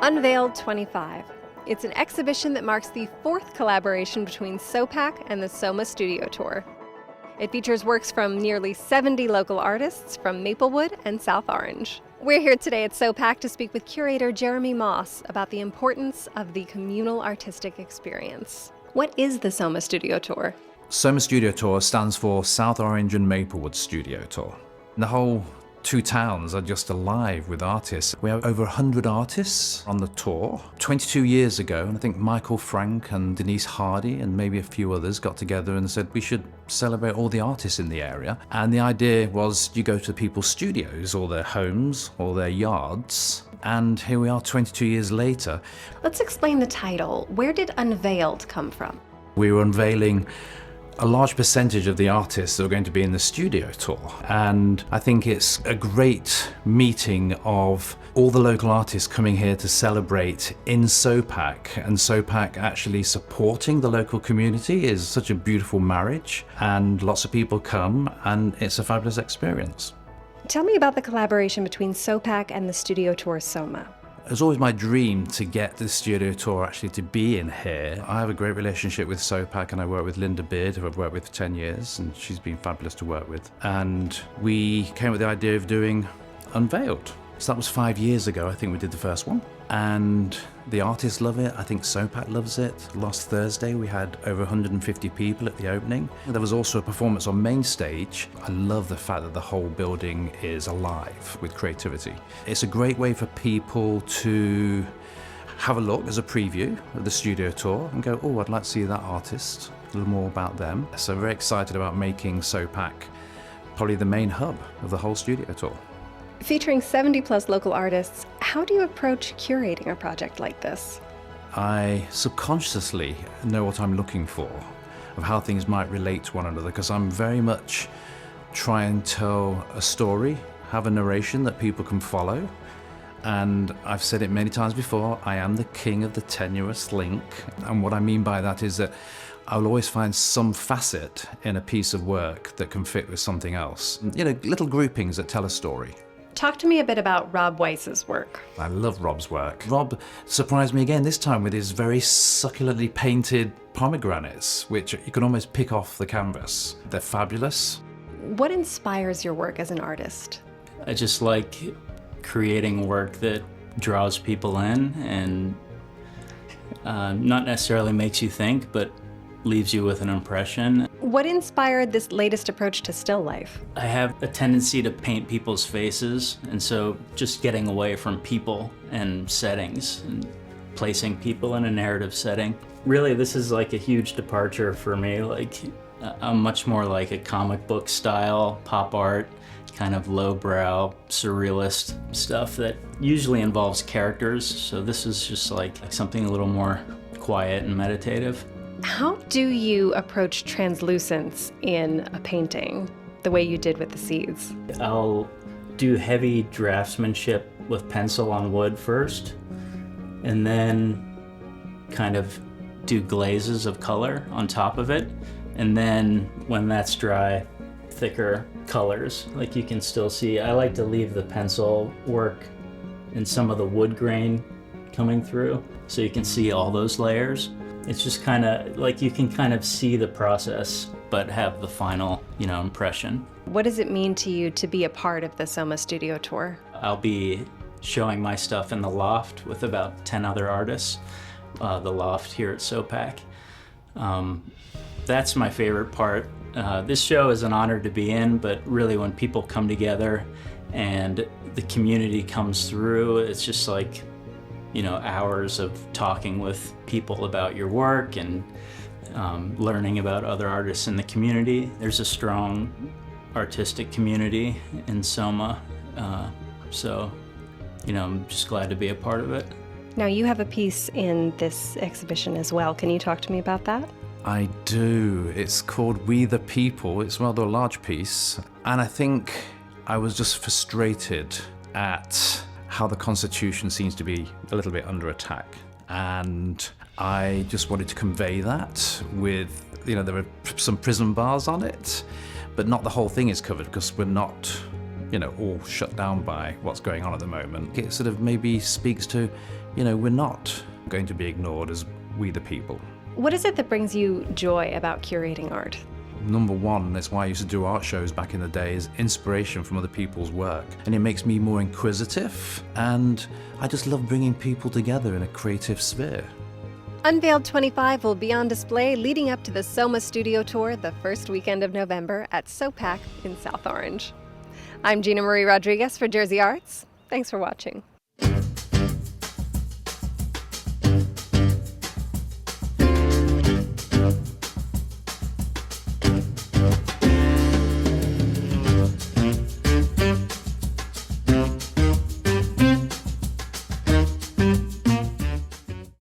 Unveiled 25. It's an exhibition that marks the fourth collaboration between SOPAC and the SOMA Studio Tour. It features works from nearly 70 local artists from Maplewood and South Orange. We're here today at SOPAC to speak with curator Jeremy Moss about the importance of the communal artistic experience. What is the SOMA Studio Tour? SOMA Studio Tour stands for South Orange and Maplewood Studio Tour. The whole two towns are just alive with artists. We have over 100 artists on the tour. 22 years ago, and I think Michael Frank and Denise Hardy and maybe a few others got together and said we should celebrate all the artists in the area. And the idea was you go to people's studios or their homes or their yards. And here we are 22 years later. Let's explain the title. Where did Unveiled come from? We were unveiling a large percentage of the artists that are going to be in the studio tour. And I think it's a great meeting of all the local artists coming here to celebrate in SOPAC, and SOPAC actually supporting the local community is such a beautiful marriage, and lots of people come and it's a fabulous experience. Tell me about the collaboration between SOPAC and the Studio Tour SOMA. It was always my dream to get the studio tour actually to be in here. I have a great relationship with SOPAC and I work with Linda Beard, who I've worked with for 10 years, and she's been fabulous to work with. And we came with the idea of doing Unveiled. So that was 5 years ago, I think we did the first one. And the artists love it, I think SOPAC loves it. Last Thursday we had over 150 people at the opening. There was also a performance on main stage. I love the fact that the whole building is alive with creativity. It's a great way for people to have a look as a preview of the studio tour and go, oh, I'd like to see that artist, a little more about them. So very excited about making SOPAC probably the main hub of the whole studio tour. Featuring 70+ local artists, how do you approach curating a project like this? I subconsciously know what I'm looking for, of how things might relate to one another, because I'm very much trying to tell a story, have a narration that people can follow. And I've said it many times before, I am the king of the tenuous link. And what I mean by that is that I'll always find some facet in a piece of work that can fit with something else. You know, little groupings that tell a story. Talk to me a bit about Rob Weiss's work. I love Rob's work. Rob surprised me again, this time with his very succulently painted pomegranates, which you can almost pick off the canvas. They're fabulous. What inspires your work as an artist? I just like creating work that draws people in and not necessarily makes you think, but leaves you with an impression. What inspired this latest approach to still life? I have a tendency to paint people's faces, and so just getting away from people and settings and placing people in a narrative setting. Really, this is like a huge departure for me. Like, I'm much more like a comic book style, pop art, kind of lowbrow, surrealist stuff that usually involves characters. So this is just like something a little more quiet and meditative. How do you approach translucence in a painting, the way you did with the seeds? I'll do heavy draftsmanship with pencil on wood first, and then kind of do glazes of color on top of it. And then when that's dry, thicker colors, like you can still see. I like to leave the pencil work and some of the wood grain coming through so you can see all those layers. It's just kind of like you can kind of see the process, but have the final, impression. What does it mean to you to be a part of the SOMA Studio Tour? I'll be showing my stuff in the loft with about 10 other artists, the loft here at SOPAC. That's my favorite part. This show is an honor to be in, but really when people come together and the community comes through, it's just like, hours of talking with people about your work and learning about other artists in the community. There's a strong artistic community in SOMA, so I'm just glad to be a part of it. Now you have a piece in this exhibition as well. Can you talk to me about that? I do. It's called We the People. It's rather a large piece, and I think I was just frustrated at how the Constitution seems to be a little bit under attack. And I just wanted to convey that with, there are some prison bars on it, but not the whole thing is covered because we're not, all shut down by what's going on at the moment. It sort of maybe speaks to we're not going to be ignored as we the people. What is it that brings you joy about curating art? Number one, that's why I used to do art shows back in the day, is inspiration from other people's work. And it makes me more inquisitive, and I just love bringing people together in a creative sphere. Unveiled 25 will be on display leading up to the SOMA Studio Tour the first weekend of November at SOPAC in South Orange. I'm Gina Marie Rodriguez for Jersey Arts. Thanks for watching.